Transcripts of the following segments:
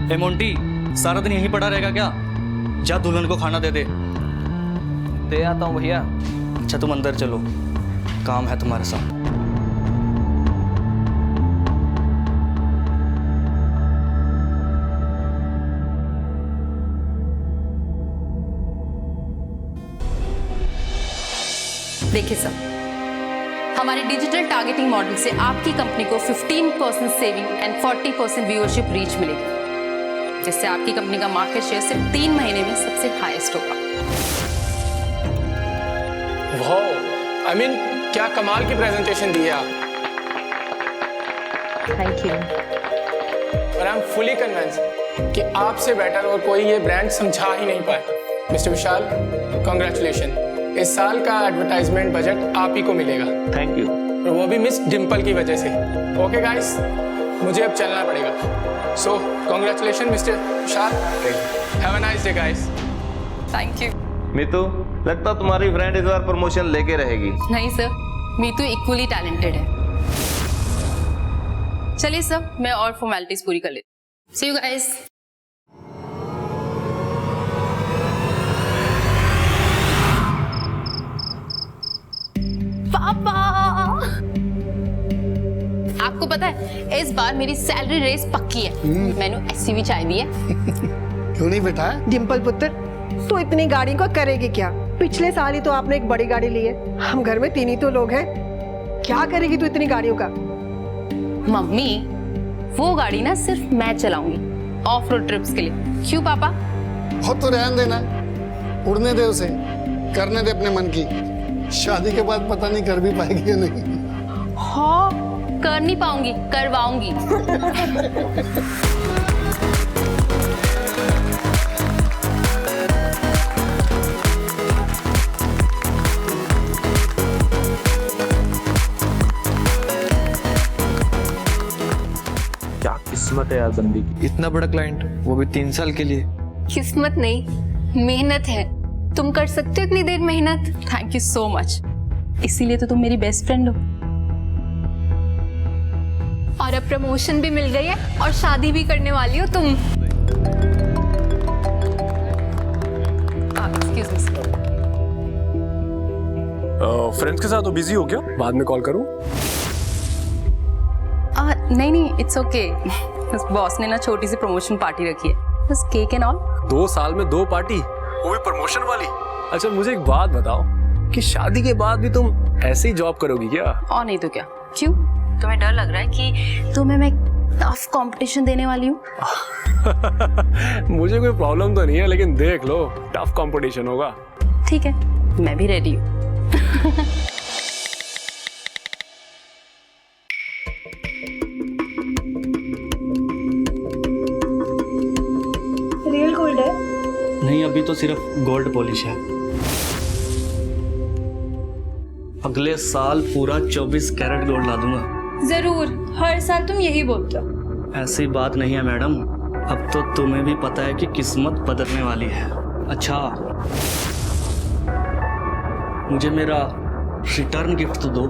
ए Monty, सारा दिन यहीं पड़ा रहेगा क्या? जा दुल्हन को खाना दे दे। दे आता हूँ भैया। अच्छा तुम अंदर चलो, काम है तुम्हारे साथ। देखिए सर, हमारे डिजिटल टारगेटिंग मॉडल से आपकी कंपनी को 15% सेविंग एंड 40% व्यूअरशिप रीच मिलेगी, जिससे आपकी कंपनी का मार्केट शेयर सिर्फ 3 महीने में सबसे हाईएस्ट होगा। वाह, आई मीन क्या कमाल की प्रेजेंटेशन दी है आप। Thank you. और आई एम फुली कन्विंस्ड कि आपसे बेटर और कोई ये ब्रांड समझा ही नहीं पाया। मिस्टर विशाल, कांग्रेचुलेशन। इस साल का एडवर्टाइजमेंट बजट आप ही को मिलेगा। Thank you. और वो भी मिस डिम्पल की वजह से। ओके गाइस, मुझे अब चलना पड़ेगा। So congratulation mister Vishal. Have a nice day guys. Thank you. Meetu, लगता तुम्हारी ब्रांड इस बार प्रमोशन लेके रहेगी। नहीं सर, मीतू इक्वली टैलेंटेड है। चलिए सर, मैं और फॉर्मेलिटीज पूरी कर लेती हूँ। सी यू गाइस। पापा, आपको पता है इस बार मेरी सैलरी रेस पक्की है। मैंने एसयूवी चाय दी है। क्यों नहीं बेटा? डिम्पल पुत्र, तू इतनी गाड़ी को करेगी क्या? पिछले साल ही तो आपने एक बड़ी गाड़ी ली है। हम घर में 3 ही तो लोग हैं। क्या करेगी तू इतनी गाड़ियों का? मम्मी, वो गाड़ी ना सिर्फ मैं चलाऊंगी ऑफ रोड ट्रिप्स के लिए। क्यों पापा? बहुत तो रहने देना, उड़ने दे उसे, करने दे अपने मन की। शादी के बाद पता नहीं कर भी पाएगी या नहीं। हाँ, कर नहीं पाऊंगी, करवाऊंगी। क्या किस्मत है यार बंदी की। इतना बड़ा क्लाइंट, वो भी 3 साल के लिए। किस्मत नहीं, मेहनत है। तुम कर सकते हो इतनी देर मेहनत। Thank you so much. इसीलिए तो तुम मेरी बेस्ट फ्रेंड हो। और अब प्रमोशन भी मिल गई है और शादी भी करने वाली हो तुम। Excuse me. फ्रेंड्स के साथ तो बिजी हो क्या? बाद में कॉल करूं? नहीं, इट्स ओके। बॉस ने ना छोटी सी प्रमोशन पार्टी रखी है, बस केक एंड ऑल। 2 साल में 2 पार्टी, वो भी प्रमोशन वाली। अच्छा मुझे एक बात बताओ कि शादी के बाद भी तुम ऐसे ही जॉब करोगी क्या? और नहीं तो क्या। क्यों, तुम्हें डर लग रहा है कि तुम्हें मैं टफ कंपटीशन देने वाली हूँ? मुझे कोई प्रॉब्लम तो नहीं है, लेकिन देख लो टफ कंपटीशन होगा। ठीक है, मैं भी रेडी हूँ। रियल गोल्ड है? नहीं, अभी तो सिर्फ गोल्ड पॉलिश है। अगले साल पूरा 24 कैरेट गोल्ड ला दूंगा। जरूर, हर साल तुम यही बोलते हो। ऐसी बात नहीं है मैडम, अब तो तुम्हें भी पता है कि किस्मत बदलने वाली है। अच्छा, मुझे मेरा रिटर्न गिफ्ट तो दो।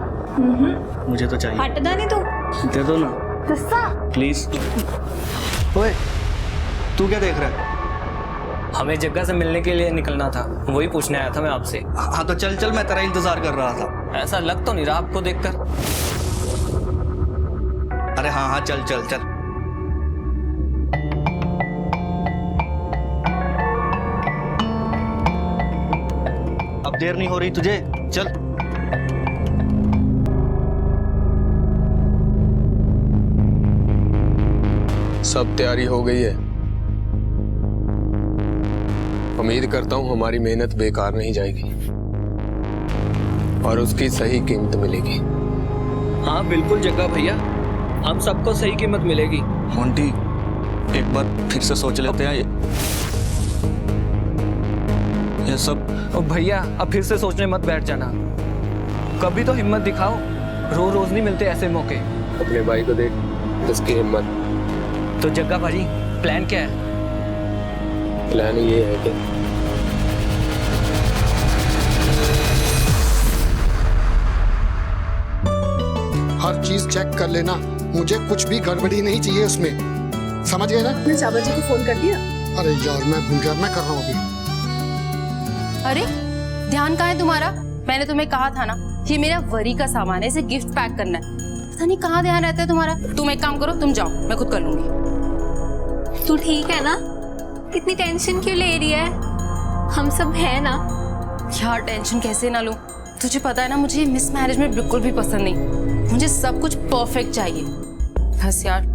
मुझे तो चाहिए। हटदा नहीं तो दे दो ना प्लीज। ओए, तू क्या देख रहा है? हमें जग्गा से मिलने के लिए निकलना था, वही पूछने आया था मैं आपसे। हाँ तो चल चल, मैं तेरा इंतजार कर रहा था। ऐसा लग तो नहीं रहा आपको देखकर। अरे हाँ हाँ, चल चल चल। अब देर नहीं हो रही तुझे, चल। सब तैयारी हो गई है। उम्मीद करता हूं हमारी मेहनत बेकार नहीं जाएगी और उसकी सही कीमत मिलेगी। हाँ बिल्कुल जग्गा भैया, हम सबको सही कीमत मिलेगी। मोंटी, एक बार फिर से सोच लेते हैं ये सब। ओ भैया, अब फिर से सोचने मत बैठ जाना। कभी तो हिम्मत दिखाओ, रोज रोज नहीं मिलते ऐसे मौके। अपने भाई को देख, उसकी हिम्मत। तो जग्गा भाजी, प्लान क्या है? प्लान ये है कि हर चीज चेक कर लेना, मुझे कुछ भी गड़बड़ी नहीं चाहिए उसमें। समझ गए ना? मैं चावल जी को फोन कर दिया। अरे यार मैं भूल गया, मैं कर रहा हूँ अभी। अरे ध्यान कहाँ है तुम्हारा? मैंने तुम्हें कहा था ना, ये मेरा वरी का सामान है, इसे गिफ्ट पैक करना है। पता नहीं कहाँ ध्यान रहता है तुम्हारा। तुम एक काम करो, तुम जाओ, मैं खुद कर लूंगी। तू ठीक है ना? कितनी टेंशन क्यों ले रही है? हम सब है ना। यार टेंशन कैसे ना लूं? तुझे पता है ना, मुझे मिसमैनेजमेंट बिल्कुल भी पसंद नहीं। मुझे सब कुछ परफेक्ट चाहिए। बस यार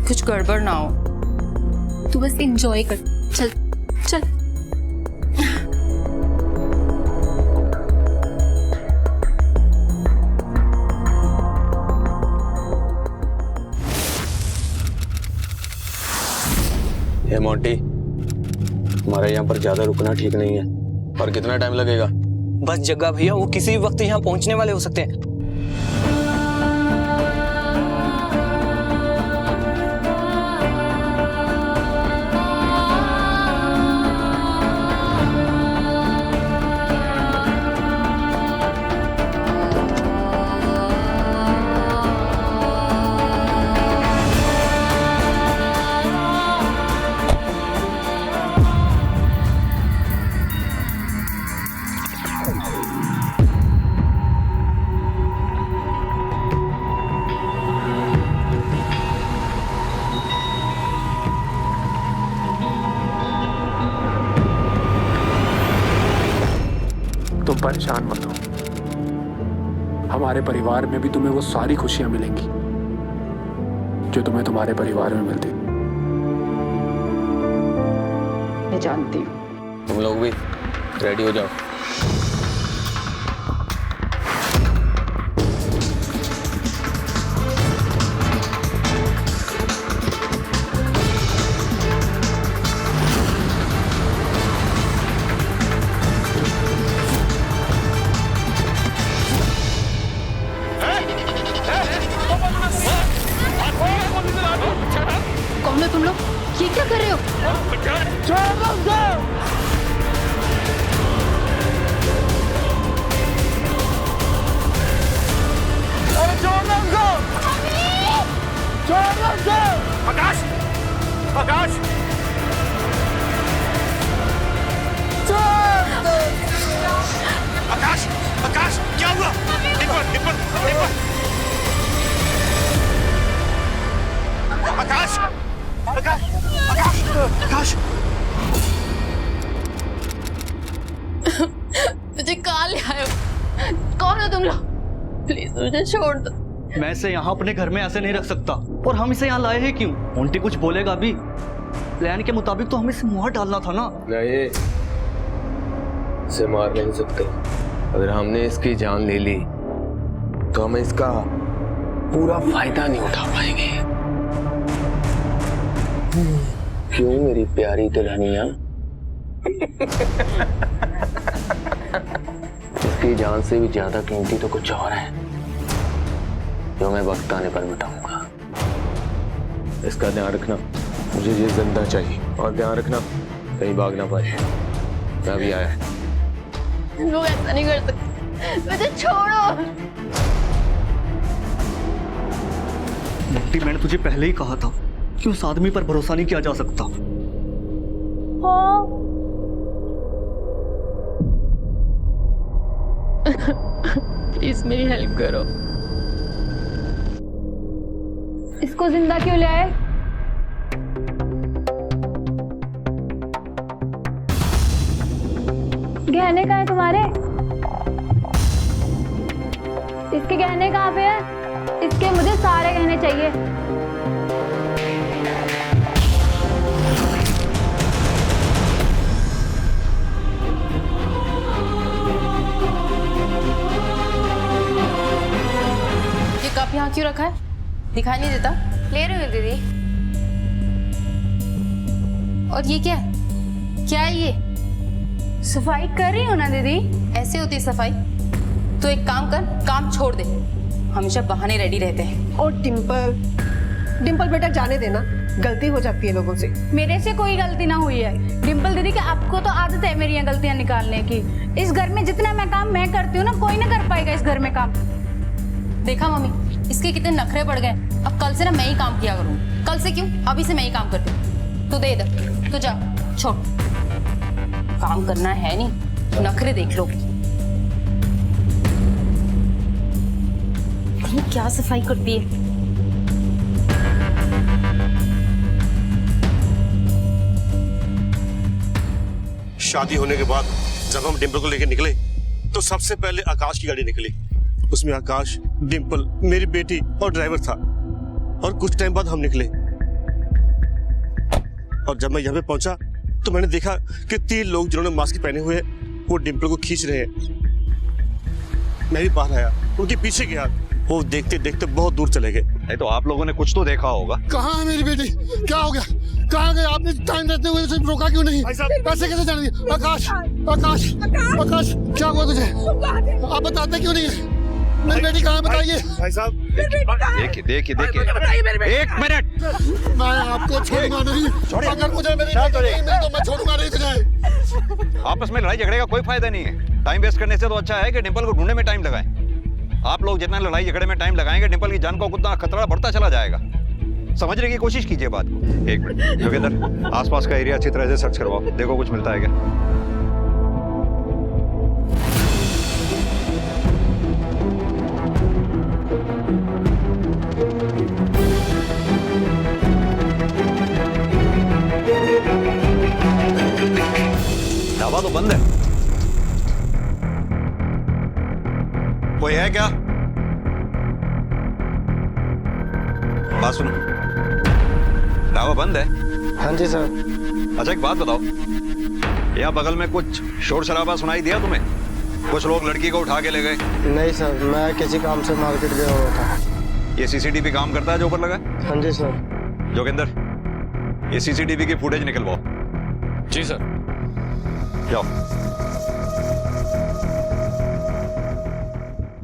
कुछ गड़बड़ ना हो। तू बस एंजॉय कर। चल चल। ये मोंटी, हमारे यहाँ पर ज्यादा रुकना ठीक नहीं है। और कितना टाइम लगेगा? बस जग्गा भैया, वो किसी भी वक्त यहाँ पहुँचने वाले हो सकते हैं। तुम परेशान मत हो, हमारे परिवार में भी तुम्हें वो सारी खुशियां मिलेंगी जो तुम्हें तुम्हारे परिवार में मिलती। मैं जानती हूँ। तुम लोग भी रेडी हो जाओ। कौन हो तुम लोग? ये क्या कर रहे हो? आकाश, आकाश, आकाश, आकाश, क्या हुआ? निपल, निपल, निपल। आकाश, आकाश, आकाश, आकाश। मुझे कहाँ ले आए हो? कौन हो तुम लोग? प्लीज मुझे छोड़ दो। मैं इसे यहाँ अपने घर में ऐसे नहीं रख सकता। और हम इसे यहाँ लाए हैं क्यों? मोंटी कुछ बोलेगा भी? प्लान के मुताबिक तो हमें इसे मुहर डालना था ना। नहीं, इसे मार नहीं सकते। अगर हमने इसकी जान ले ली तो हम इसका पूरा फायदा नहीं उठा पाएंगे। क्यों मेरी प्यारी दुल्हनिया? इसकी जान से भी ज्यादा कीमती तो कुछ और है जो मैं वक्त आने पर बताऊंगा। इसका ध्यान रखना, मुझे ये जिंदा चाहिए। और ध्यान रखना कहीं भाग ना पाए। मैं भी आया। लोग ऐसा नहीं कर सकते, मुझे छोड़ो। मोंटी, मैंने तुझे पहले ही कहा था कि उस आदमी पर भरोसा नहीं किया जा सकता। प्लीज मेरी हेल्प करो। इसको जिंदा क्यों ले आए? गहने कहाँ हैं तुम्हारे? इसके गहने कहाँ पे है? इसके मुझे सारे गहने चाहिए। ये कप यहाँ क्यों रखा है? दिखाई नहीं देता? ले रही हूँ दीदी। और ये क्या है? क्या है ये? सफाई कर रही हूँ ना दीदी। ऐसे होती है सफाई? तो एक काम कर, काम छोड़ दे। हमेशा बहाने रेडी रहते हैं। और डिम्पल, डिम्पल बेटा जाने देना, गलती हो जाती है लोगों से। मेरे से कोई गलती ना हुई है डिम्पल दीदी, कि आपको तो आदत है मेरी यहाँ गलतियाँ निकालने की। इस घर में जितना मैं काम मैं करती हूँ ना, कोई ना कर पाएगा इस घर में काम। देखा मम्मी, इसके कितने नखरे पड़ गए। अब कल से ना मैं ही काम किया करूँ। कल से क्यों, अभी से मैं ही काम करती हूँ। तू दे इधर, तू जा, छोड़। काम करना है नहीं, नखरे देख लो। ये क्या सफाई करती है। शादी होने के बाद जब हम डिम्पल को लेकर निकले तो सबसे पहले आकाश की गाड़ी निकली। उसमें आकाश, डिम्पल, मेरी बेटी और ड्राइवर था। और कुछ टाइम बाद हम निकले और जब मैं यहाँ पे पहुंचा तो मैंने देखा कि 3 लोग जिन्होंने मास्क पहने हुए हैं वो डिम्पल को खींच रहे हैं। मैं भी बाहर आया, उनके पीछे गया, वो देखते देखते बहुत दूर चले गए। नहीं तो आप लोगों ने कुछ तो देखा होगा। कहाँ है मेरी बेटी? क्या हो गया? कहाँ गए? आपने टाइम रहते हुए उसे रोका क्यों नहीं? पैसे कैसे जाने दिए? आकाश, आकाश, आकाश, क्या हुआ तुझे? आप बताते क्यों नहीं है? मेरी बेटी कहाँ है बताइए? भाई साहब देखिए देखिए देखिए, 1 मिनट। मैं आपको छोड़ूंगा नहीं। अगर मुझे मेरी बेटी नहीं मिली तो मैं छोड़ूंगा नहीं तुझे। आपस में लड़ाई झगड़े का कोई फायदा नहीं है। टाइम वेस्ट करने से तो अच्छा है कि डिम्पल को ढूंढने में टाइम लगाएं। आप लोग जितना लड़ाई झगड़े में टाइम लगाएंगे डिम्पल की जान को उतना खतरा बढ़ता चला जाएगा। समझने की कोशिश कीजिए बात को। 1 मिनट योगेंद्र, आसपास का एरिया अच्छी तरह से सर्च करवाओ, देखो कुछ मिलता है क्या। ढाबा तो बंद है, कोई है क्या? बात सुनो, ढाबा बंद है? हाँ जी सर। अच्छा एक बात बताओ, यहाँ बगल में कुछ शोर शराबा सुनाई दिया तुम्हें? कुछ लोग लड़की को उठा के ले गए? नहीं सर, मैं किसी काम से मार्केट गया हुआ था। ये सीसीटीवी काम करता है जो ऊपर लगा है? हाँ जी सर। जोगिंदर, ये सीसीटीवी की फुटेज निकलवाओ। जी सर। जाओ।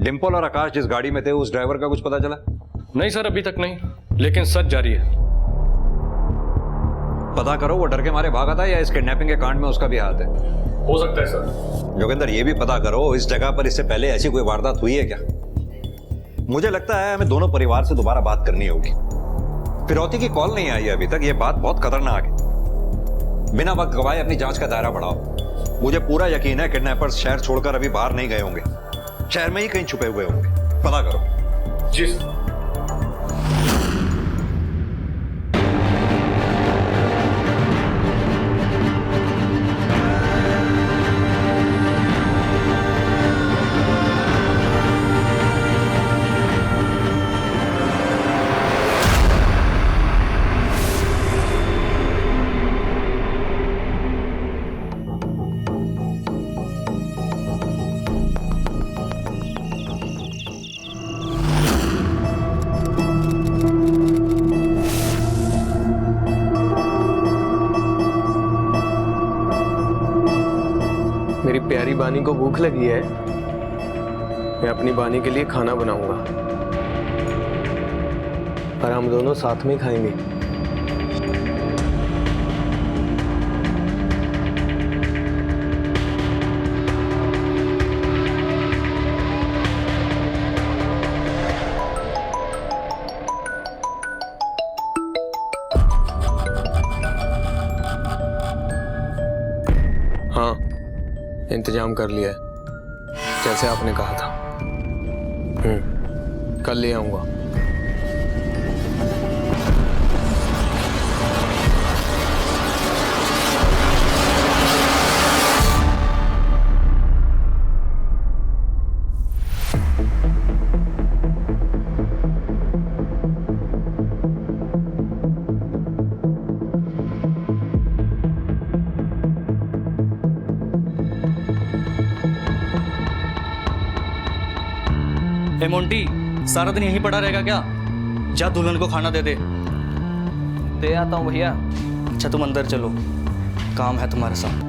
डिम्पल और आकाश जिस गाड़ी में थे उस ड्राइवर का कुछ पता चला? नहीं सर, अभी तक नहीं, लेकिन सर्च जारी है। पता करो वो डर के मारे भागा था या इस किडनैपिंग के कांड में उसका भी हाथ है। हो सकता है सर। जोगिंदर, ये भी पता करो इस जगह पर इससे पहले ऐसी कोई वारदात हुई है क्या? मुझे लगता है हमें दोनों परिवार से दोबारा बात करनी होगी। फिरौती की कॉल नहीं आई है अभी तक, ये बात बहुत खतरनाक है। बिना वक्त गवाए अपनी जांच का दायरा बढ़ाओ। मुझे पूरा यकीन है किडनैपर्स शहर छोड़कर अभी बाहर नहीं गए होंगे, शहर में ही कहीं छुपे हुए होंगे। पता करो। जी सर। मेरी प्यारी बानी को भूख लगी है, मैं अपनी बानी के लिए खाना बनाऊंगा और हम दोनों साथ में खाएंगे। हाँ, इंतजाम कर लिया है जैसे आपने कहा था। कल ले आऊंगा। ए मोंटी, सारा दिन यहीं पड़ा रहेगा क्या? जा दुल्हन को खाना दे दे। दे आता हूँ भैया। अच्छा तुम अंदर चलो, काम है तुम्हारे साथ।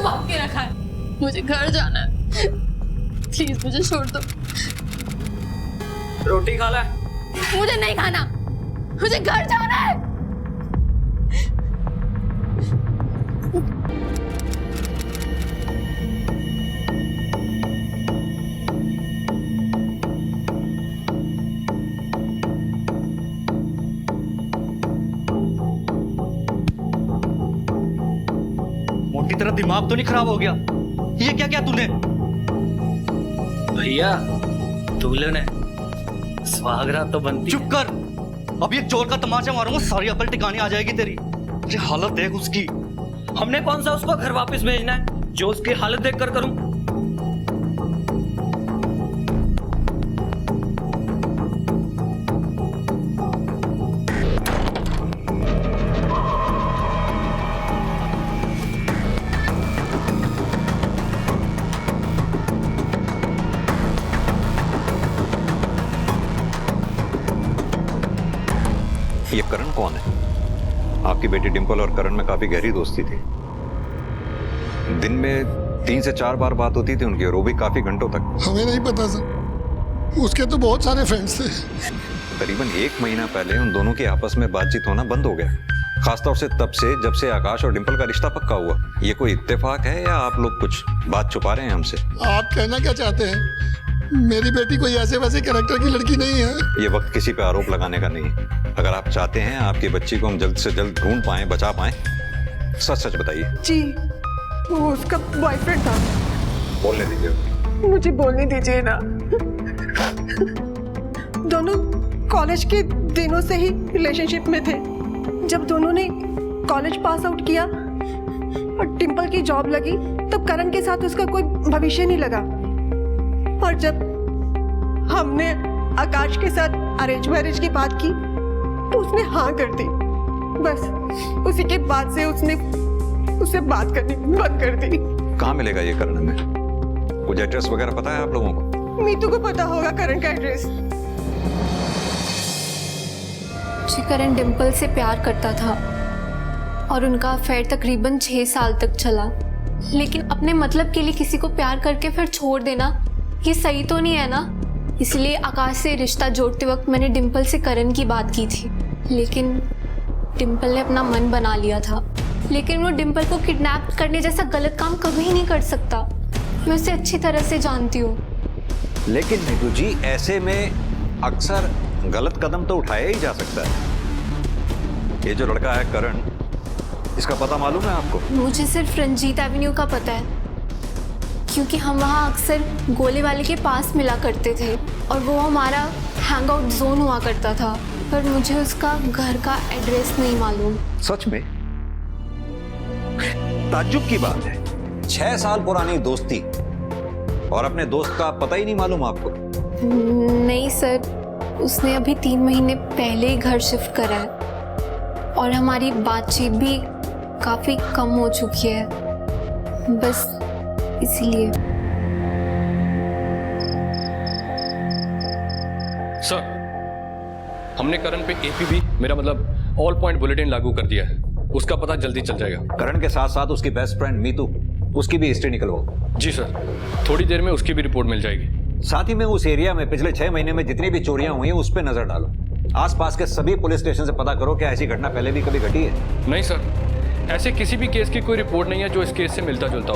बांध के रखा है? मुझे घर जाना है, प्लीज मुझे छोड़ दो। रोटी खा ले। मुझे नहीं खाना, मुझे घर जाना है। मोटी तेरा दिमाग तो नहीं खराब हो गया? ये क्या क्या तूने? भैया दूल्हे ने सुहागरात तो बनती। चुप कर, अब ये चोर का तमाचा मारूंगा, सारी अकल ठिकाने आ जाएगी तेरी। ये हालत देख उसकी। हमने कौन सा उसको घर वापस भेजना है जो उसकी हालत देख कर करूं? ये करण कौन है? आपकी बेटी डिंपल और करण में काफी गहरी दोस्ती थी। दिन में 3 से 4 बार बात होती थी उनकी, और वो भी काफी घंटों तक। हमें नहीं पता सर, उसके तो बहुत सारे फ्रेंड्स थे। करीबन 1 महीना पहले उन दोनों के आपस में बातचीत होना बंद हो गया, खासतौर से तब से जब से आकाश और डिंपल का रिश्ता पक्का हुआ। ये कोई इत्तेफाक है या आप लोग कुछ बात छुपा रहे हैं हमसे? आप कहना क्या चाहते हैं? मेरी बेटी कोई ऐसे वैसे कैरेक्टर की लड़की नहीं है। ये वक्त किसी पे आरोप लगाने का नहीं है। अगर आप चाहते हैं आपकी बच्ची को हम जल्द से जल्द ढूंढ पाएं, बचा पाएं, सच सच बताइए। जी, वो उसका बॉयफ्रेंड था। बोलने दीजिए। मुझे बोलने दीजिए ना। दोनों कॉलेज के दिनों से ही रिलेशनशिप में थे। जब दोनों ने कॉलेज पास आउट किया और डिंपल की जॉब लगी, तब करण के साथ उसका कोई भविष्य नहीं लगा। और जब हमने आकाश के साथ अरेंज मैरिज की बात की तो उसने हाँ कर दी। बस उसी के बाद से उसने उससे बात करनी बंद कर दी। कहाँ मिलेगा ये करण में? कुछ एड्रेस वगैरह पता है आप लोगों को? मीतू को पता होगा करण का एड्रेस। जी, करण डिंपल से प्यार करता था और उनका अफेयर तकरीबन 6 साल तक चला। लेकिन अपने मतलब के लिए किसी को प्यार करके फिर छोड़ देना, ये सही तो नहीं है ना। इसलिए आकाश से रिश्ता जोड़ते वक्त मैंने डिंपल से करण की बात की थी, लेकिन डिंपल ने अपना मन बना लिया था। लेकिन वो डिंपल को किडनैप करने जैसा गलत काम कभी नहीं कर सकता। मैं उसे अच्छी तरह से जानती हूँ। लेकिन नीतू जी, ऐसे में अक्सर गलत कदम तो उठाया ही जा सकता है। ये जो लड़का है करण, इसका पता मालूम है आपको? मुझे सिर्फ रंजीत एवेन्यू का पता है, क्योंकि हम वहाँ अक्सर गोले वाले के पास मिला करते थे और वो हमारा हैंग आउट जोन हुआ करता था। पर मुझे उसका घर का एड्रेस नहीं मालूम। सच में? ताज्जुब की बात है, 6 साल पुरानी दोस्ती और अपने दोस्त का पता ही नहीं मालूम आपको? नहीं सर, उसने अभी 3 महीने पहले ही घर शिफ्ट करा है और हमारी बातचीत भी काफी कम हो चुकी है, बस इसीलिए। सर, हमने करण पे एपीबी, मेरा मतलब ऑल पॉइंट बुलेटिन लागू कर दिया है। उसका पता जल्दी चल जाएगा। करण के साथ साथ उसकी बेस्ट फ्रेंड मीतू, उसकी भी हिस्ट्री निकलवाओ। जी सर, थोड़ी देर में उसकी भी रिपोर्ट मिल जाएगी। साथ ही में उस एरिया में पिछले 6 महीने में जितनी भी चोरियां हुई हैं उस पर नजर डालो। आसपास के सभी पुलिस स्टेशन से पता करो क्या ऐसी घटना पहले भी कभी घटी है। नहीं सर, ऐसे किसी भी केस की कोई रिपोर्ट नहीं है जो इस केस से मिलता जुलता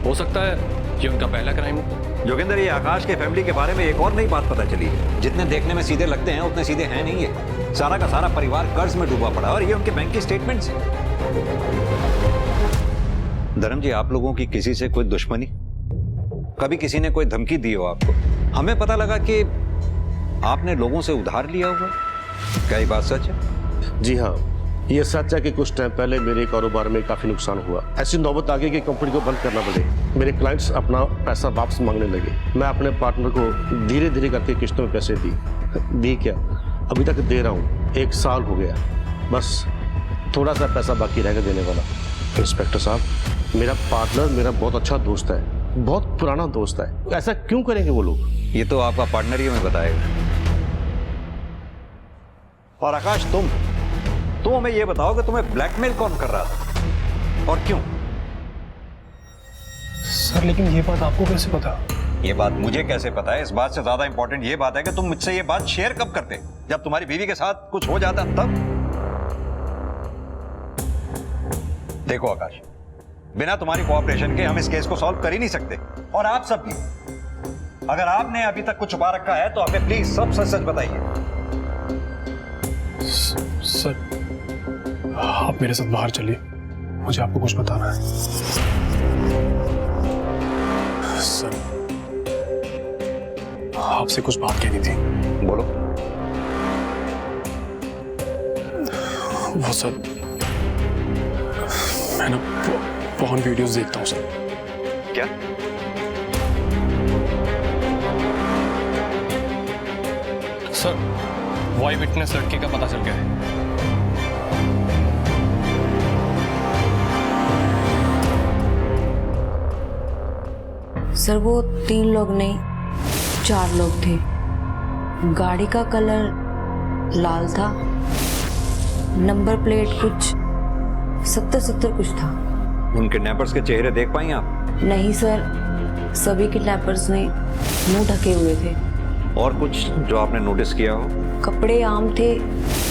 हो सकता है ये उनका पहला क्राइम हो। जोगिंदर, ये आकाश के फैमिली के बारे में एक और नई बात पता चली है। जितने देखने में सीधे लगते हैं उतने सीधे हैं नहीं है। सारा का सारा परिवार कर्ज में डूबा पड़ा और ये उनके बैंक की स्टेटमेंट्स हैं। धर्म जी, आप लोगों की किसी से कोई दुश्मनी? कभी किसी ने कोई धमकी दी हो आपको? हमें पता लगा कि आपने लोगों से उधार लिया हुआ। क्या ये बात सच है? जी हाँ, ये सच है कि कुछ टाइम पहले मेरे कारोबार में काफी नुकसान हुआ। ऐसी नौबत आ गई कि कंपनी को बंद करना पड़े। मेरे क्लाइंट्स अपना पैसा वापस मांगने लगे। मैं अपने पार्टनर को धीरे धीरे करके किस्तों में पैसे दी क्या अभी तक दे रहा हूँ। 1 साल हो गया, बस थोड़ा सा पैसा बाकी रह गया देने वाला। इंस्पेक्टर साहब, मेरा पार्टनर मेरा बहुत अच्छा दोस्त है, बहुत पुराना दोस्त है। ऐसा क्यों करेंगे वो लोग? ये तो आपका पार्टनर ही हमें बताएगा। और आकाश, तुम हमें ये बताओ कि तुम्हें ब्लैकमेल कौन कर रहा था और क्यों? सर लेकिन ये बात आपको कैसे पता? ये बात मुझे कैसे पता है, इस बात से ज्यादा इंपॉर्टेंट ये बात है कि तुम मुझसे ये बात शेयर कब करते, जब तुम्हारी बीवी के साथ कुछ हो जाता तब। देखो आकाश, बिना तुम्हारी कोऑपरेशन के हम इस केस को सॉल्व कर ही नहीं सकते। और आप सब भी, अगर आपने अभी तक कुछ छुपा रखा है तो हमें प्लीज सब सच सच बताइए। सर आप मेरे साथ बाहर चलिए, मुझे आपको कुछ बताना है। सर आपसे कुछ बात कहनी थी। बोलो। वो सर, मैं ना पॉर्न वीडियोस देखता हूँ सर। क्या? सर वो आई विटनेस लड़के का पता चल गया है। सर वो 3 लोग नहीं 4 लोग थे। गाड़ी का कलर लाल था, नंबर प्लेट कुछ 70 कुछ था। उन किडनैपर्स के चेहरे देख पाई आप? नहीं सर, सभी किडनैपर्स ने मुंह ढके हुए थे। और कुछ जो आपने नोटिस किया हो? कपड़े आम थे,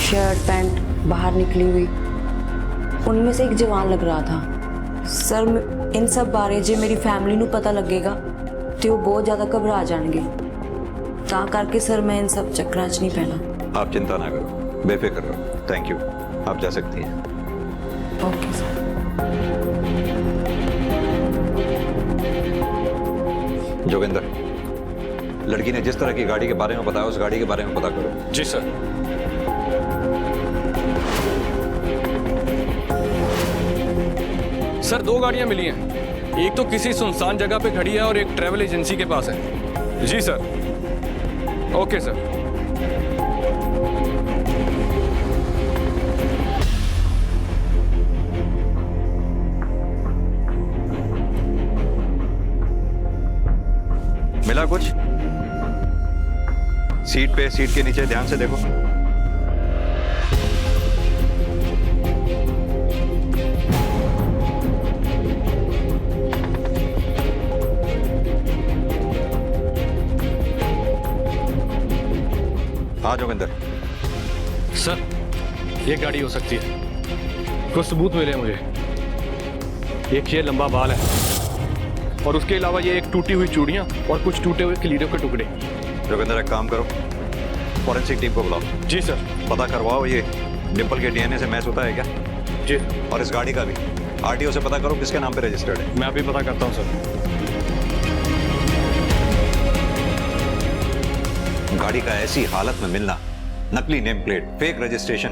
शर्ट पैंट बाहर निकली हुई। उनमें से एक जवान लग रहा था। सर इन सब बारे जे मेरी फैमिली ਨੂੰ पता लगेगा तो वो बहुत ज़्यादा घबरा जाएंगे, ता करके सर मैं इन सब चक्करां 'ਚ नहीं पैना। आप चिंता ना करो, बेफिक्र रहो। थैंक यू, आप जा सकती हैं। Okay sir. जोगिंदर, लड़की ने जिस तरह की गाड़ी के बारे में बताया उस गाड़ी के बारे में पता करो। जी सर। सर 2 गाड़ियां मिली हैं, एक तो किसी सुनसान जगह पे खड़ी है और एक ट्रैवल एजेंसी के पास है। जी सर। Okay sir. मिला कुछ? सीट के नीचे ध्यान से देखो। हाँ जोगिंदर। सर ये गाड़ी हो सकती है, कुछ सबूत मिले मुझे। एक ये लंबा बाल है और उसके अलावा ये एक टूटी हुई चूड़ियां और कुछ टूटे हुए किलीरों के टुकड़े। जोगिंदर एक काम करो, फॉरेंसिक टीम को बुलाओ। जी सर। पता करवाओ ये डिंपल के डीएनए से मैच होता है क्या? जी। और इस गाड़ी का भी आरटीओ से पता करो किसके नाम पे रजिस्टर्ड है। मैं अभी पता करता हूँ सर। गाड़ी का ऐसी हालत में मिलना, नकली नेम प्लेट, फेक रजिस्ट्रेशन,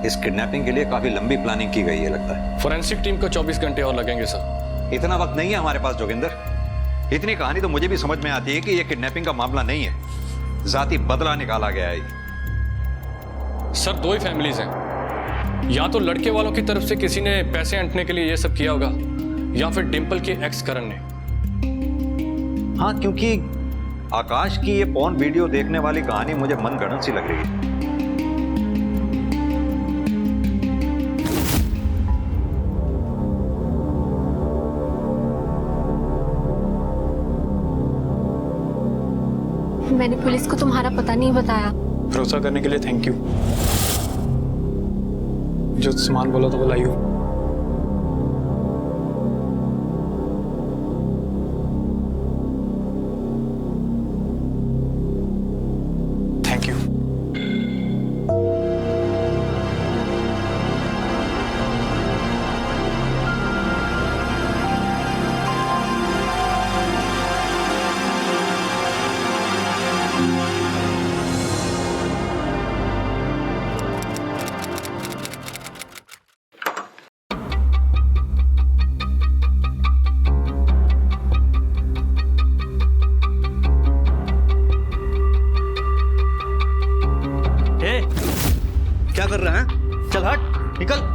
इस किडनैपिंग के लिए काफी लंबी प्लानिंग की गई है लगता है। फॉरेंसिक टीम को 24 घंटे और लगेंगे सर। इतना वक्त नहीं है हमारे पास जोगिंदर। इतनी कहानी तो मुझे भी समझ में आती है कि यह किडनैपिंग का मामला नहीं है, जाती बदला निकाला गया है। सर 2 ही फैमिलीज हैं, या तो लड़के वालों की तरफ से किसी ने पैसे ऐंठने के लिए ये सब किया होगा, या फिर डिंपल के एक्स करण ने। हाँ, क्योंकि आकाश की ये पॉर्न वीडियो देखने वाली कहानी मुझे मनगढ़ंत सी लग रही है। मैंने पुलिस को तुम्हारा पता नहीं बताया। भरोसा करने के लिए थैंक यू। जो सामान बोला तो वो लाई हो। Thank you. क्या कर रहा है? चल हट, निकल।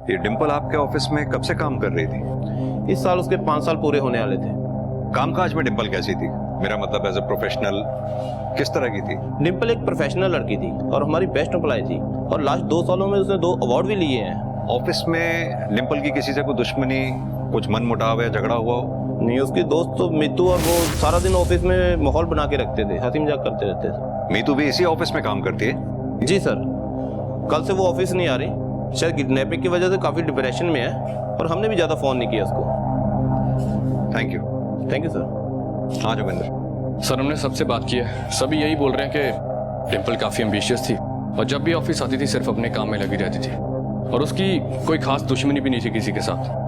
ये डिंपल आपके ऑफिस में कब से काम कर रही थी? इस साल उसके 5 साल पूरे होने वाले थे। कामकाज में डिंपल कैसी थी? मेरा मतलब एज ए प्रोफेशनल किस तरह की थी? डिंपल एक प्रोफेशनल लड़की थी और हमारी बेस्ट एम्प्लॉय थी, और लास्ट 2 सालों में उसने 2 अवार्ड भी लिए हैं। ऑफिस में डिंपल की किसी से कोई दुश्मनी, कुछ मन मुटाव या झगड़ा हुआ हो? नहीं, उसकी दोस्त तो मीतू और वो सारा दिन ऑफिस में माहौल बना के रखते थे, हंसी मजाक करते रहते थे। मीतू भी इसी ऑफिस में काम करती है? जी सर, कल से वो ऑफिस नहीं आ रही, शायद किडनैपिंग की वजह से काफी डिप्रेशन में है, और हमने भी ज्यादा फोन नहीं किया उसको। Thank you. Thank you sir. हाँ जोगिंदर। सर हमने सबसे बात की है, सभी यही बोल रहे हैं कि डिंपल काफी एम्बिशियस थी और जब भी ऑफिस आती थी सिर्फ अपने काम में लगी रहती थी, और उसकी कोई खास दुश्मनी भी नहीं थी किसी के साथ।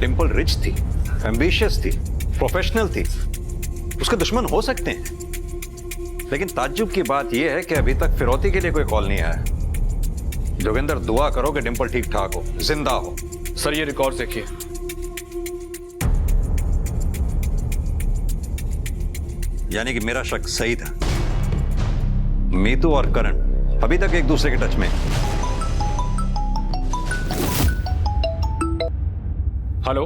डिंपल रिच थी, एम्बिशियस थी, प्रोफेशनल थी, उसके दुश्मन हो सकते हैं, लेकिन ताज्जुब की बात यह है कि अभी तक फिरौती के लिए कोई कॉल नहीं आया। जोगिंदर दुआ करो कि डिंपल ठीक ठाक हो, जिंदा हो। सर ये रिकॉर्ड देखिए। यानी कि मेरा शक सही था, मीतू और करण अभी तक एक दूसरे के टच में। हेलो,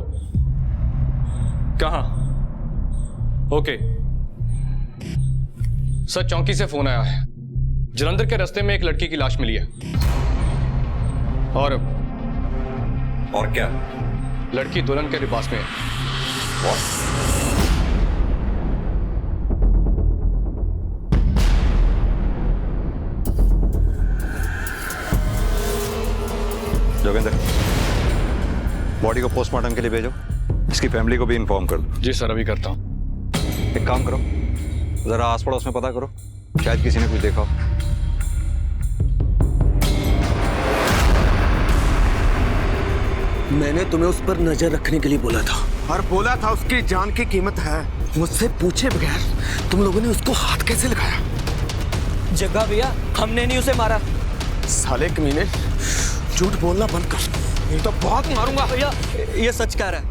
कहाँ? ओके सर, चौकी से फोन आया है, जलंधर के रास्ते में एक लड़की की लाश मिली है। और क्या? लड़की दुल्हन के लिबास में है। जोगिंदर, बॉडी को पोस्टमार्टम के लिए भेजो, इसकी फैमिली को भी इन्फॉर्म कर दो। जी सर, अभी करता हूं। एक काम करो, जरा आस पड़ोस में पता करो, शायद किसी ने कुछ देखा हो। मैंने तुम्हें उस पर नजर रखने के लिए बोला था, और बोला था उसकी जान की कीमत है। मुझसे पूछे बगैर तुम लोगों ने उसको हाथ कैसे लगाया? जग्गा भैया, हमने नहीं उसे मारा। साले कमीने, झूठ बोलना बंद कर, नहीं तो बहुत मारूंगा। भैया ये सच कह रहा है,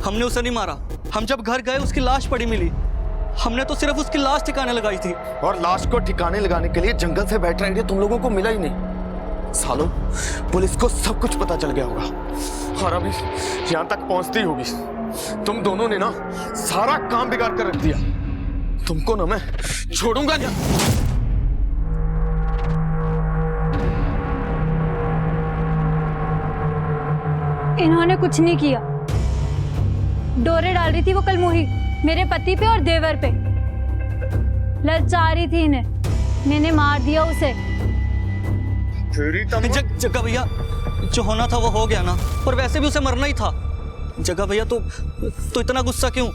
हमने उसे नहीं मारा। हम जब घर गए उसकी लाश पड़ी मिली, हमने तो सिर्फ उसकी लाश ठिकाने लगाई थी। और लाश को ठिकाने लगाने के लिए जंगल से बैटरी आइडिया तुम लोगों को मिला ही नहीं। सालों, पुलिस को सब कुछ पता चल गया होगा, और अभी यहां तक पहुंचती होगी। तुम दोनों ने ना सारा काम बिगाड़ कर रख दिया। तुमको ना मैं छोड़ूंगा नहीं। इन्होंने कुछ नहीं किया, डोरे डाल रही थी वो कलमुही मेरे पति पे और देवर पे, ललचा रही थी इन्हें, मैंने मार दिया उसे। जग्गा भैया, जो होना था वो हो गया ना, और वैसे भी उसे मरना ही था। जग्गा भैया तो इतना गुस्सा क्यों?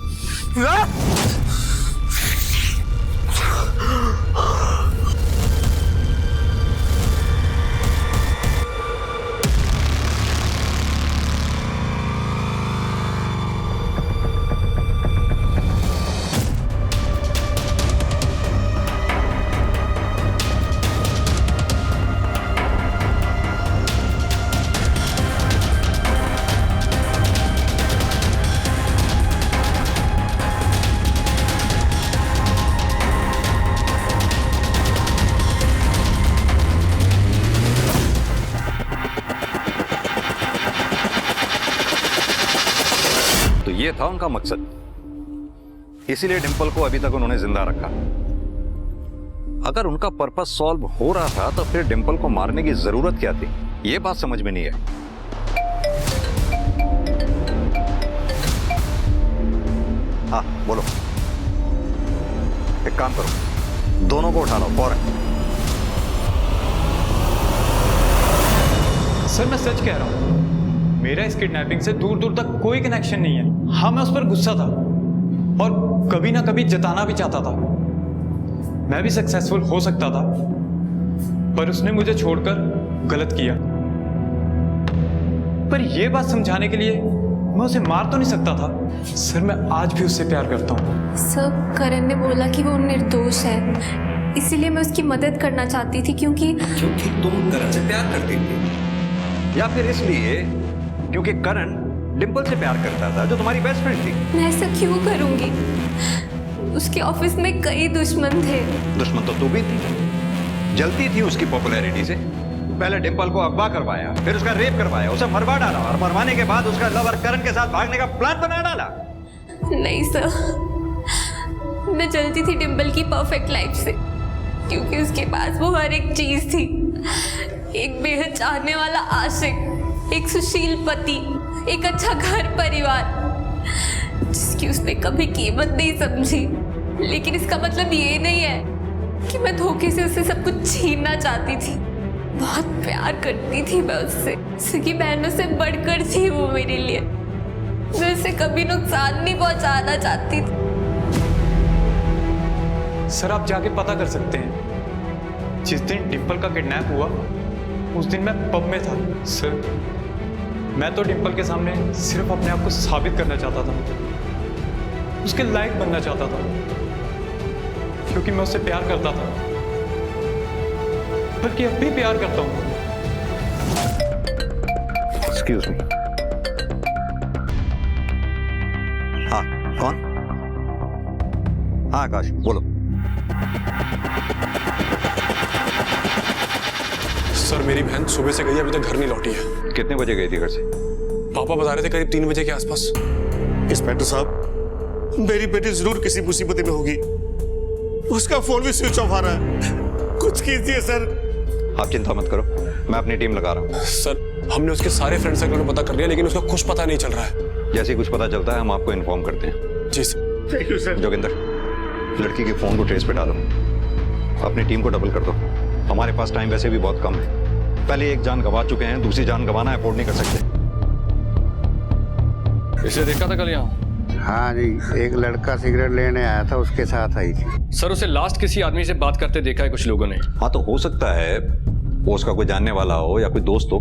ये था उनका मकसद, इसीलिए डिंपल को अभी तक उन्होंने जिंदा रखा। अगर उनका पर्पस सॉल्व हो रहा था तो फिर डिंपल को मारने की जरूरत क्या थी, ये बात समझ में नहीं है। हाँ बोलो। एक काम करो, दोनों को उठा लो फौरन। सर मैं सच कह रहा हूं, मेरा इस किडनैपिंग से दूर दूर तक कोई कनेक्शन नहीं है। हाँ मैं उस पर गुस्सा था और कभी ना कभी जताना भी चाहता था, मैं भी सक्सेसफुल हो सकता था, पर उसने मुझे छोड़कर गलत किया। पर ये बात समझाने के लिए मैं उसे मार तो नहीं सकता था। सर मैं आज भी उससे प्यार करता हूँ। सर करण ने बोला कि वो निर्दोष है, इसीलिए मैं उसकी मदद करना चाहती थी क्योंकि तुम करण से प्यार करती थी, या फिर इसलिए क्योंकि करण डिंपल से प्यार करता था जो तुम्हारी बेस्ट फ्रेंड थी? मैं ऐसा क्यों करूंगी? उसके ऑफिस में कई दुश्मन थे। दुश्मन तो तू भी थी, जलती थी उसकी पॉपुलैरिटी से। पहले डिंपल को अगवा करवाया, फिर उसका रेप करवाया, उसे मरवा डाला और मरवाने के बाद उसका लवर करण के साथ भागने का प्लान बना डाला। नहीं सर, मैं जलती थी डिंपल की परफेक्ट लाइफ से क्योंकि उसके पास वो हर एक चीज थी। एक बेहद चाहने वाला आशिक, एक सुशील पति, एक अच्छा घर परिवार जिसकी उसने कभी कीमत नहीं समझी। लेकिन इसका मतलब ये नहीं है कि मैं धोखे से उससे सब कुछ छीनना चाहती थी। बहुत प्यार करती थी मैं उससे, सगी बहनों से बढ़कर थी वो मेरे लिए। मैं उसे कभी नुकसान नहीं पहुंचाना चाहती थी। सर आप जाके पता कर सकते हैं, जिस दिन डिंपल का किडनैप हुआ उस दिन मैं पब में था। सर मैं तो डिंपल के सामने सिर्फ अपने आप को साबित करना चाहता था, उसके लायक बनना चाहता था, क्योंकि मैं उससे प्यार करता था, बल्कि अब भी प्यार करता हूं। Excuse me. हाँ कौन? हाँ आकाश बोलो। सर मेरी बहन सुबह से गई है, अभी तक घर नहीं लौटी है। कितने बजे गई थी घर से? पापा बता रहे थे करीब 3 बजे के आसपास। इंस्पेक्टर साहब, मेरी बेटी जरूर किसी मुसीबत में होगी, उसका फोन भी स्विच ऑफ आ रहा है, कुछ कीजिए सर। आप चिंता मत करो, मैं अपनी टीम लगा रहा हूँ। सर हमने उसके सारे फ्रेंड सर्कल में पता कर लिया, लेकिन उसका कुछ पता नहीं चल रहा है। जैसे ही कुछ पता चलता है हम आपको इन्फॉर्म करते हैं। जी sir. Thank you sir. Joginder, लड़की के फोन को ट्रेस पे डालो, अपनी टीम को डबल कर दो। हमारे पास टाइम वैसे भी बहुत कम है, पहले एक जान गंवा चुके हैं, दूसरी जान गंवाना अफोर्ड नहीं कर सकते। इसे देखा था कल यहाँ? हाँ जी, एक लड़का सिगरेट लेने आया था, उसके साथ आई थी। सर उसे लास्ट किसी आदमी से बात करते देखा है कुछ लोगों ने। हाँ तो हो सकता है वो उसका कोई जानने वाला हो या कोई दोस्त हो,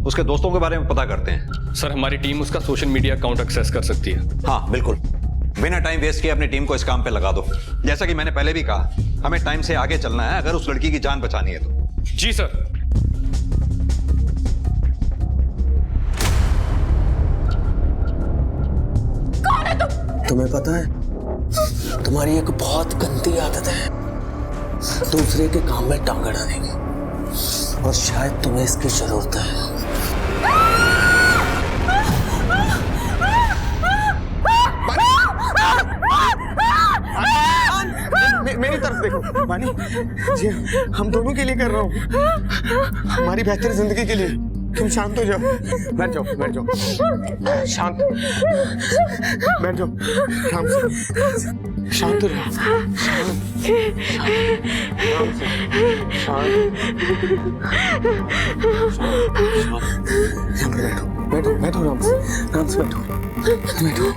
उसके दोस्तों के बारे में पता करते हैं। सर हमारी टीम उसका सोशल मीडिया अकाउंट एक्सेस कर सकती है। हाँ बिल्कुल, बिना टाइम वेस्ट किए अपनी टीम को इस काम पे लगा दो। जैसा कि मैंने पहले भी कहा, हमें टाइम से आगे चलना है अगर उस लड़की की जान बचानी है तो। जी सर। कौन है तुम? तुम्हें पता है तुम्हारी एक बहुत गंदी आदत है, दूसरे के काम में टांग अड़ाने की, और शायद तुम्हें इसकी जरूरत है। मेरी तरफ देखो बानी जी, हम दोनों के लिए कर रहा हूँ, हमारी बेहतर जिंदगी के लिए। तुम शांत हो जाओ, बैठ जाओ, बैठ जाओ, शांत बैठ जाओ, आराम से, शांत हो जाओ, बैठो, बैठो, आराम से, आराम से बैठो, बैठो,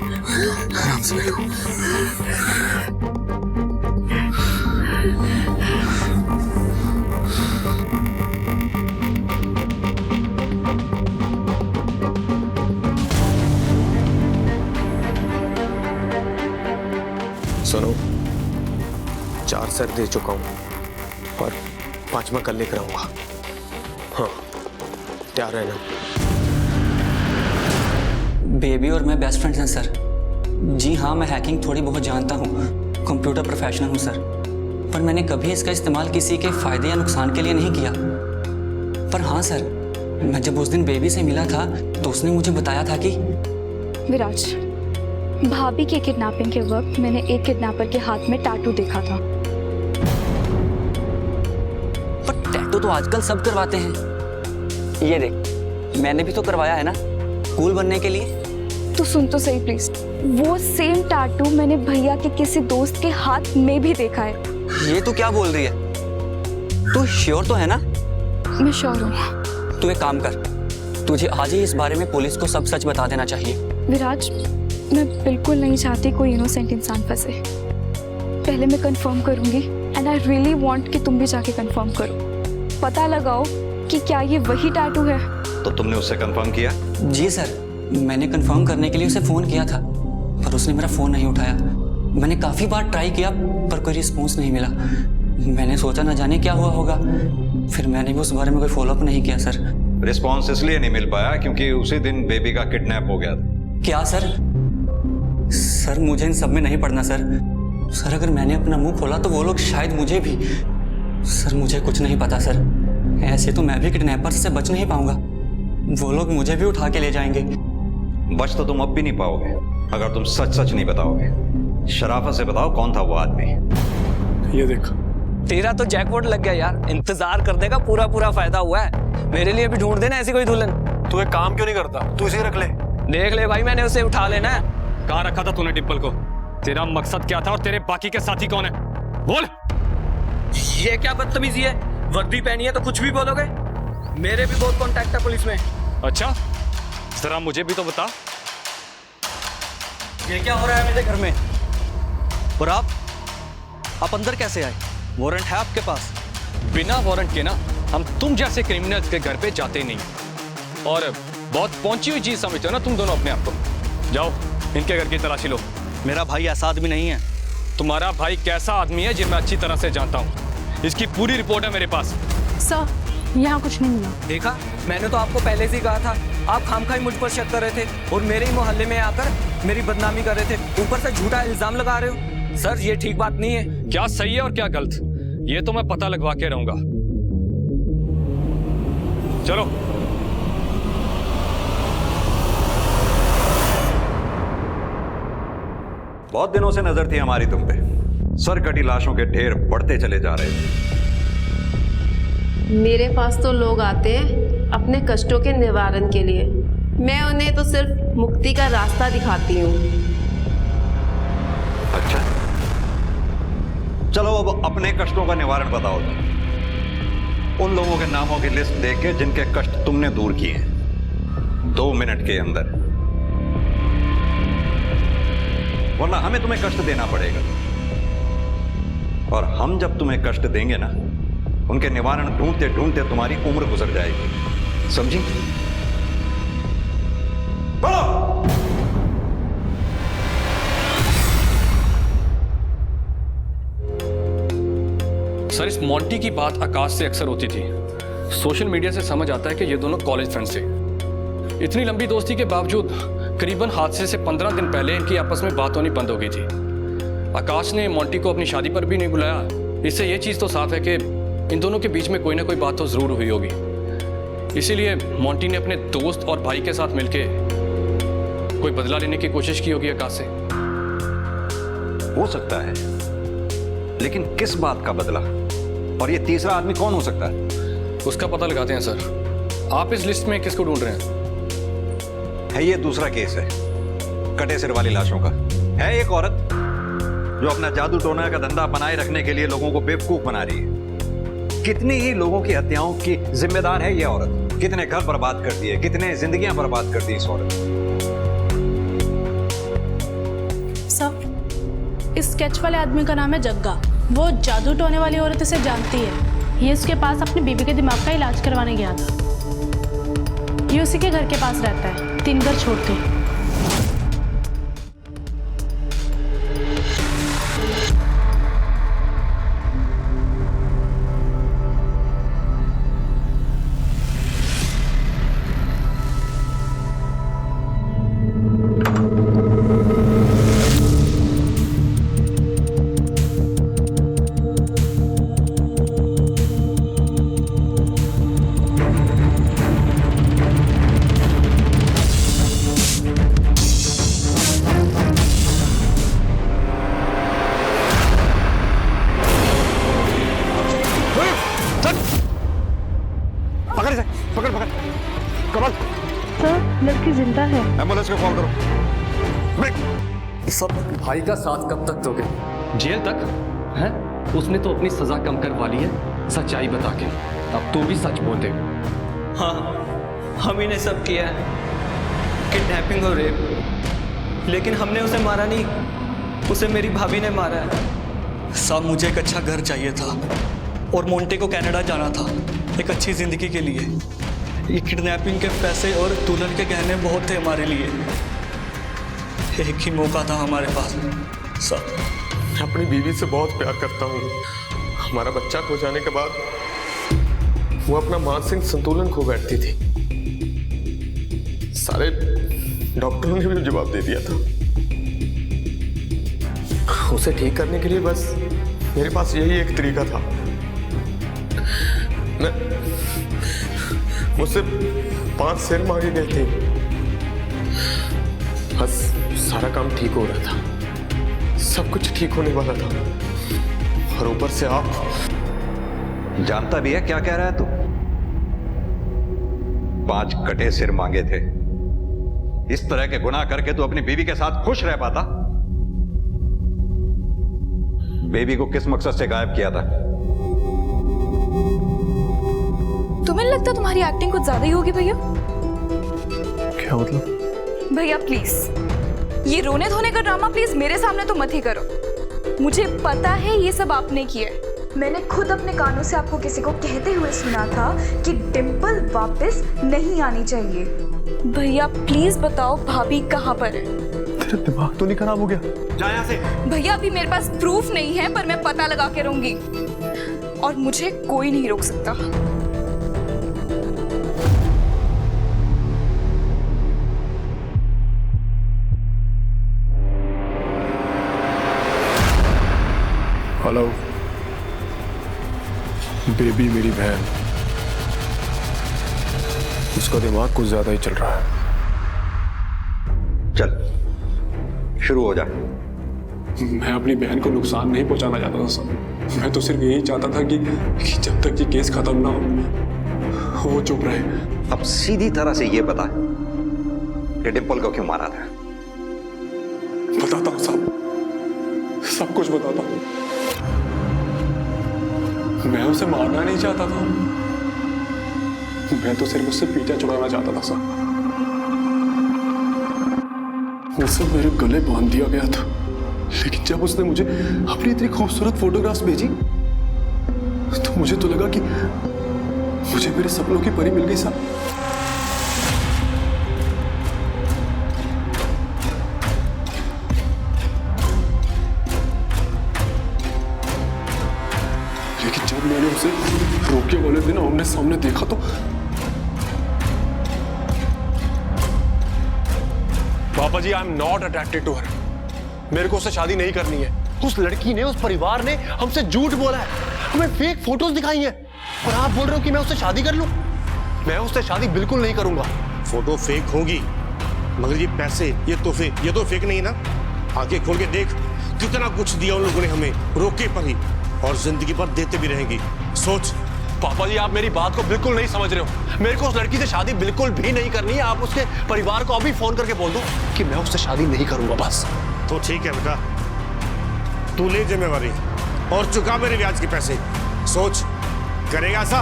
आराम से बैठो। सुनो, 4 सर दे चुका हूं और 5वां कल लेकर आऊंगा। हाँ, तैयार रहना। बेबी और मैं बेस्ट फ्रेंड्स हैं सर। जी हाँ, मैं हैकिंग थोड़ी बहुत जानता हूँ, कंप्यूटर प्रोफेशनल हूँ सर, पर मैंने कभी इसका इस्तेमाल किसी के फायदे या नुकसान के लिए नहीं किया। पर हाँ सर, मैं जब उस दिन बेबी से मिला था तो उसने मुझे बताया था कि विराज, भाभी के किडनैपिंग के वक्त मैंने एक किडनैपर के हाथ में टैटू देखा था। पर टैटू तो आजकल सब करवाते हैं। ये देख, मैंने भी तो करवाया है ना, कूल बनने के लिए। तू सुन तो सही प्लीज, वो सेम टैटू मैंने भैया के किसी दोस्त के हाथ में भी देखा है। ये तू क्या बोल रही है? तू श्योर तो है ना? मैं श्योर हूँ। तू एक काम कर, तुझे आज ही इस बारे में पुलिस को सब सच बता देना चाहिए। विराज, मैं बिल्कुल नहीं चाहती कोई इनोसेंट इंसान फंसे। पहले मैं कंफर्म करूंगी, एंड आई रियली वांट कि तुम भी जाके कंफर्म करो, पता लगाओ कि क्या ये वही टैटू है तो तुमने उससे कंफर्म किया? जी सर, मैंने कंफर्म करने के लिए उसे फ़ोन किया था, पर उसने मेरा फ़ोन नहीं उठाया। मैंने काफ़ी बार ट्राई किया पर कोई रिस्पॉन्स नहीं मिला। मैंने सोचा ना जाने क्या हुआ होगा, फिर मैंने भी उस बारे में कोई फॉलोअप नहीं किया सर। रिस्पॉन्स इसलिए नहीं मिल पाया क्योंकि उसी दिन बेबी का किडनैप हो गया था। क्या सर? सर मुझे इन सब में नहीं पड़ना सर। सर अगर मैंने अपना मुंह खोला तो वो लोग शायद मुझे भी। सर मुझे कुछ नहीं पता सर, ऐसे तो मैं भी किडनैपर से बच नहीं पाऊंगा, वो लोग मुझे भी उठा के ले जाएंगे। बच तो तुम अब भी नहीं पाओगे अगर तुम सच सच नहीं बताओगे। शराफत से बताओ कौन था वो आदमी। ये देख, तेरा तो जैकपॉट लग गया यार, इंतजार करने का पूरा पूरा फायदा हुआ है। मेरे लिए भी ढूंढ देना ऐसी कोई दुल्हन। तू एक काम क्यों नहीं करता, तू इसे रख ले। देख ले भाई, मैंने उसे उठा लेना है। कहाँ रखा था तूने डिम्पल को? तेरा मकसद क्या था और तेरे बाकी के साथी कौन है? बोल। ये क्या बदतमीजी है? वर्दी पहनी है तो कुछ भी बोलोगे? मेरे भी बहुत कॉन्टैक्ट है पुलिस में। अच्छा, जरा मुझे भी तो बता। ये क्या हो रहा है मेरे घर में? और आप अंदर कैसे आए? वारंट है आपके पास? बिना वारंट के ना हम तुम जैसे क्रिमिनल्स के घर पे जाते नहीं, और बहुत पहुंची हुई चीज समझते हो ना तुम दोनों अपने आप को। जाओ इनके घर की तलाशी लो। मेरा भाई ऐसा आदमी नहीं है। तुम्हारा भाई कैसा आदमी है जिसे मैं अच्छी तरह से जानता हूँ। इसकी पूरी रिपोर्ट है मेरे पास। सर यहाँ कुछ नहीं हुआ। देखा, मैंने तो आपको पहले से ही कहा था। आप खामखाई मुझ पर शक कर रहे थे और मेरे ही मोहल्ले में आकर मेरी बदनामी कर रहे थे, ऊपर से झूठा इल्जाम लगा रहे हो। सर ये ठीक बात नहीं है। क्या सही है और क्या गलत, ये तो मैं पता लगवा के रहूंगा। चलो। बहुत दिनों से नजर थी हमारी तुम पे। सर कटी लाशों के ढेर बढ़ते चले जा रहे थे। मेरे पास तो लोग आते हैं अपने कष्टों के निवारण के लिए, मैं उन्हें तो सिर्फ मुक्ति का रास्ता दिखाती हूँ। अच्छा, चलो अब अपने कष्टों का निवारण बताओ तुम। उन लोगों के नामों की लिस्ट देख के जिनके कष्ट तुमने दूर किए 2 मिनट के अंदर, वरना हमें तुम्हें कष्ट देना पड़ेगा। और हम जब तुम्हें कष्ट देंगे ना, उनके निवारण ढूंढते ढूंढते तुम्हारी उम्र गुजर जाएगी, समझी? बोलो। सर इस मोंटी की बात आकाश से अक्सर होती थी। सोशल मीडिया से समझ आता है कि ये दोनों कॉलेज फ्रेंड्स थे। इतनी लंबी दोस्ती के बावजूद करीबन हादसे से 15 दिन पहले इनकी आपस में बात होनी बंद हो गई थी। आकाश ने मोंटी को अपनी शादी पर भी नहीं बुलाया। इससे ये चीज़ तो साफ है कि इन दोनों के बीच में कोई ना कोई बात तो जरूर हुई होगी। इसीलिए मोंटी ने अपने दोस्त और भाई के साथ मिलके कोई बदला लेने की कोशिश की होगी आकाश से। हो सकता है, लेकिन किस बात का बदला? और ये तीसरा आदमी कौन हो सकता है? उसका पता लगाते हैं सर। आप इस लिस्ट में किसको ढूंढ रहे हैं? है ये दूसरा केस है, कटे सिर वाली लाशों का। है एक औरत जो अपना जादू टोना का धंधा बनाए रखने के लिए लोगों को बेवकूफ बना रही है। कितनी ही लोगों की हत्याओं की जिम्मेदार है ये औरत। कितने घर बर्बाद कर दिए, कितने जिंदगियां बर्बाद कर दी इस औरत। सर इस स्केच वाले आदमी का नाम है जग्गा। वो जादू टोने वाली औरत इसे जानती है। ये उसके पास अपनी बीबी के दिमाग का इलाज करवाने गया था। ये उसी के घर के पास रहता है, 3 घर छोड़ के। जिंदा है। एम्बुलेंस को कॉल करो। सब भाई का साथ कब तक दोगे? जेल तक है? उसने तो अपनी सजा कम करवा ली है सच्चाई बता के। अब तू भी सच बोल दे। हाँ, हम ही ने सब किया है, किडनैपिंग और रेप। लेकिन हमने उसे मारा नहीं, उसे मेरी भाभी ने मारा है। साहब मुझे एक अच्छा घर चाहिए था और मोंटे को कनाडा जाना था एक अच्छी जिंदगी के लिए। ये किडनैपिंग के पैसे और दुल्हन के गहने बहुत थे हमारे लिए। एक ही मौका था हमारे पास सर। मैं अपनी बीवी से बहुत प्यार करता हूँ। हमारा बच्चा खो जाने के बाद वो अपना मानसिक संतुलन खो बैठती थी। सारे डॉक्टरों ने भी जवाब दे दिया था। उसे ठीक करने के लिए बस मेरे पास यही एक तरीका था। मुझसे 5 शेर मांगे गए थे, बस सारा काम ठीक हो रहा था, सब कुछ ठीक होने वाला था। और ऊपर से आप जानता भी है क्या कह रहा है तू? 5 कटे सिर मांगे थे। इस तरह के गुनाह करके तू अपनी बीवी के साथ खुश रह पाता? बेबी को किस मकसद से गायब किया था? तुम्हें लगता तुम्हारी एक्टिंग कुछ ज्यादा ही होगी भैया? क्या मतलब? भैया प्लीज ये रोने धोने का ड्रामा प्लीज मेरे सामने तो मत ही करो। मुझे पता है ये सब आपने किया है। मैंने खुद अपने कानों से आपको किसी को कहते हुए सुना था कि डिंपल वापस नहीं आनी चाहिए। भैया प्लीज बताओ भाभी कहाँ पर है? तेरा दिमाग तो नहीं खराब हो गया? जा यहाँ से। भैया अभी मेरे पास प्रूफ नहीं है पर मैं पता लगा के रहूंगी और मुझे कोई नहीं रोक सकता। हेलो बेबी, मेरी बहन, उसका दिमाग कुछ ज्यादा ही चल रहा है। चल शुरू हो जा। मैं अपनी बहन को नुकसान नहीं पहुंचाना चाहता था सर। मैं तो सिर्फ यही चाहता था कि जब तक ये केस खत्म ना हो वो चुप रहे। अब सीधी तरह से ये बता कि डिंपल को क्यों मारा था? बताता हूँ साहब, सब कुछ बताता हूँ। मैं उसे मारना नहीं चाहता था, मैं तो सिर्फ उससे पीछा छुड़ाना चाहता था सर। उसे मेरे गले बांध दिया गया था, लेकिन जब उसने मुझे अपनी इतनी खूबसूरत फोटोग्राफ्स भेजी तो मुझे तो लगा कि मुझे मेरे सपनों की परी मिल गई साहब। लेकिन जब मैंने उसे रोके वाले दिन आमने सामने देखा तो पापा जी, I am not attracted to her. मेरे को उससे शादी नहीं करनी है। उस लड़की ने, उस परिवार ने हमसे झूठ बोला है, हमें फेक फोटोज दिखाई हैं और आप बोल रहे हो कि मैं उससे शादी कर लूं? मैं उससे शादी बिल्कुल नहीं करूंगा। फोटो फेक होगी मगर ये पैसे, ये तोहफे, ये तो फेक नहीं ना। आगे खोल के देख, कितना कुछ दिया उन लोगों ने हमें, रोके पर ही, और जिंदगी भर देते भी रहेंगी। सोच। पापा जी, आप मेरी बात को बिल्कुल नहीं समझ रहे हो। मेरे को उस लड़की से शादी बिल्कुल भी नहीं करनी है। आप उसके परिवार को अभी फोन करके बोल दो कि मैं उससे शादी नहीं करूंगा बस। तो ठीक है बेटा, तू ले जिम्मेवारी और चुका मेरे ब्याज के पैसे। सोच, करेगा ऐसा?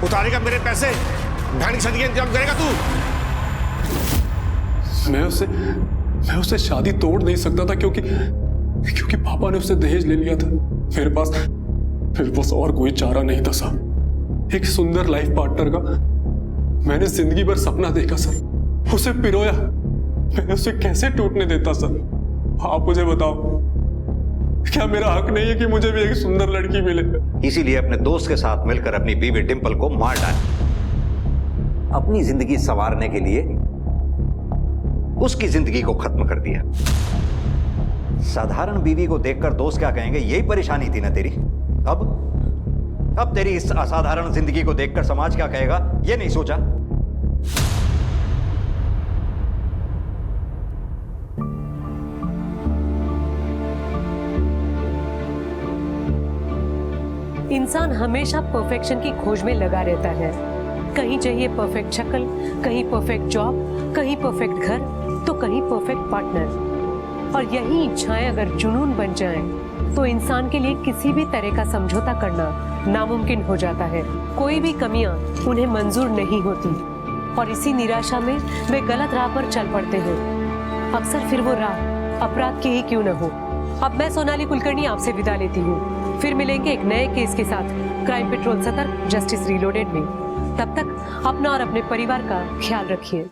उतारेगा मेरे पैसे? बहन की शादी का इंतजाम करेगा तू? मैं उससे शादी तोड़ नहीं सकता था क्योंकि पापा ने उससे दहेज ले लिया था। मेरे पास और कोई चारा नहीं था साहब। एक सुंदर लाइफ पार्टनर का मैंने जिंदगी भर सपना देखा सर, उसे पिरोया। मैं उसे कैसे टूटने देता सर? आप मुझे बताओ, क्या मेरा हक नहीं है कि मुझे भी एक सुंदर लड़की मिले? इसीलिए अपने दोस्त के साथ मिलकर अपनी बीवी डिंपल को मार डाला। अपनी जिंदगी संवारने के लिए उसकी जिंदगी को खत्म कर दिया। साधारण बीवी को देखकर दोस्त क्या कहेंगे, यही परेशानी थी ना तेरी। अब तेरी इस असाधारण जिंदगी को देखकर समाज क्या कहेगा, ये नहीं सोचा? इंसान हमेशा परफेक्शन की खोज में लगा रहता है। कहीं चाहिए परफेक्ट शक्ल, कहीं परफेक्ट जॉब, कहीं परफेक्ट घर, तो कहीं परफेक्ट पार्टनर। और यही इच्छाएं अगर जुनून बन जाएं, तो इंसान के लिए किसी भी तरह का समझौता करना नामुमकिन हो जाता है। कोई भी कमियां उन्हें मंजूर नहीं होती और इसी निराशा में वे गलत राह पर चल पड़ते हैं। अक्सर फिर वो राह अपराध की ही क्यों न हो। अब मैं सोनाली कुलकर्णी आपसे विदा लेती हूँ। फिर मिलेंगे एक नए केस के साथ क्राइम पेट्रोल सतर्क, जस्टिस रीलोडेड में। तब तक अपना और अपने परिवार का ख्याल रखिए।